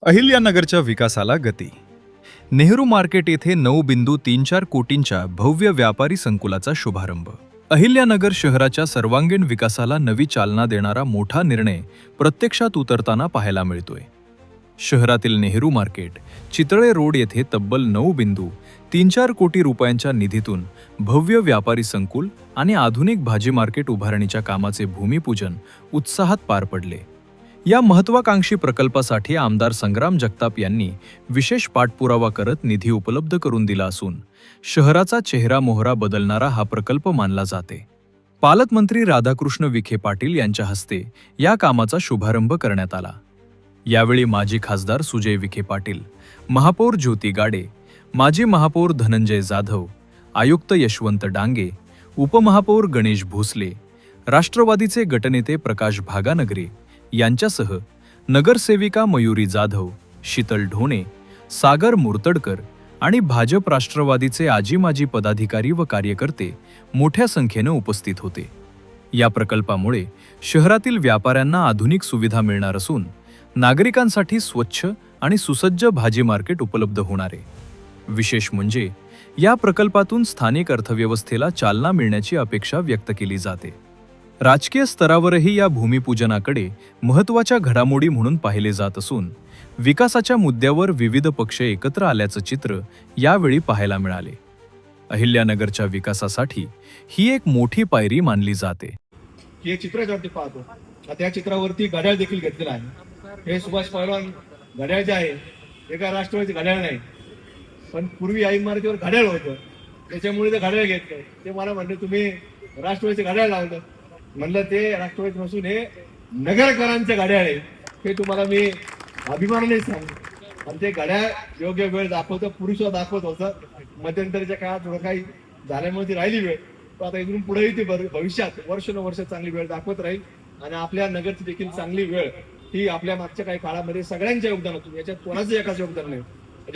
अहिल्यानगरच्या विकासाला गती. नेहरू मार्केट येथे 9.34 कोटींच्या भव्य व्यापारी संकुलाचा शुभारंभ. अहिल्यानगर शहराच्या सर्वांगीण विकासाला नवी चालना देणारा मोठा निर्णय प्रत्यक्षात उतरताना पाहायला मिळतोय. शहरातील नेहरू मार्केट, चितळे रोड येथे तब्बल 9.34 कोटी रुपयांच्या निधीतून भव्य व्यापारी संकुल आणि आधुनिक भाजी मार्केट उभारणीच्या कामाचे भूमिपूजन उत्साहात पार पडले. या महत्त्वाकांक्षी प्रकल्पासाठी आमदार संग्राम जगताप यांनी विशेष पाठपुरावा करत निधी उपलब्ध करून दिला असून शहराचा चेहरा मोहरा बदलणारा हा प्रकल्प मानला जाते. पालकमंत्री राधाकृष्ण विखे पाटील यांच्या हस्ते या कामाचा शुभारंभ करण्यात आला. यावेळी माजी खासदार सुजय विखे पाटील, महापौर ज्योती गाडे, माजी महापौर धनंजय जाधव, आयुक्त यशवंत डांगे, उपमहापौर गणेश भोसले, राष्ट्रवादीचे गटनेते प्रकाश भागानगरे यांच्यासह नगरसेविका मयुरी जाधव, शीतल ढोणे, सागर मुर्तडकर आणि भाजप राष्ट्रवादीचे आजी-माजी पदाधिकारी व कार्यकर्ते मोठ्या संख्येने उपस्थित होते. या प्रकल्पामुळे शहरातील व्यापाऱ्यांना आधुनिक सुविधा मिळणार असून नागरिकांसाठी स्वच्छ आणि सुसज्ज भाजी मार्केट उपलब्ध होणार आहे. विशेष म्हणजे या प्रकल्पातून स्थानिक अर्थव्यवस्थेला चालना मिळण्याची अपेक्षा व्यक्त केली जाते. राजकीय स्तरावरही या भूमिपूजनाकडे महत्त्वाच्या घडामोडी म्हणून पाहिले जात असून विकासाच्या मुद्द्यावर विविध पक्ष एकत्र आल्याचं चित्र यावेळी पाहायला मिळाले. अहिल्यानगरच्या विकासासाठी ही एक मोठी पायरी मानली जाते. हे चित्र ज्यावरती पाहतो त्या चित्रावरती घड्याळ देखील घेतलेलं आहे. हे सुभाष पहलवान घड्याळ जे आहे हे काय राष्ट्रवादीचे घड्याळ नाही, पण पूर्वी या इमारतीवर घड्याळ होतं, त्याच्यामुळे ते घड्याळ घेतलं. ते मला म्हणले तुम्ही राष्ट्रवादीचे घड्याळ लावलं. म्हणलं ते राष्ट्रवादी नसून हे नगरकरांचे घड्याळ आहे, हे तुम्हाला मी अभिमानाने सांगतो. आणि ते घड्याळ योग्य वेळ दाखवतं, पुरुषाला दाखवत होतं. मध्यंतरीच्या काळात थोडं काही झाल्यामुळे ती राहिली वेळ, पण आता इथून पुढेही ती भविष्यात वर्षानुवर्ष चांगली वेळ दाखवत राहील. आणि आपल्या नगरची देखील चांगली वेळ ही आपल्या मागच्या काही काळामध्ये सगळ्यांच्या योगदानातून, याच्यात कोणाचं एकाच योगदान नाही,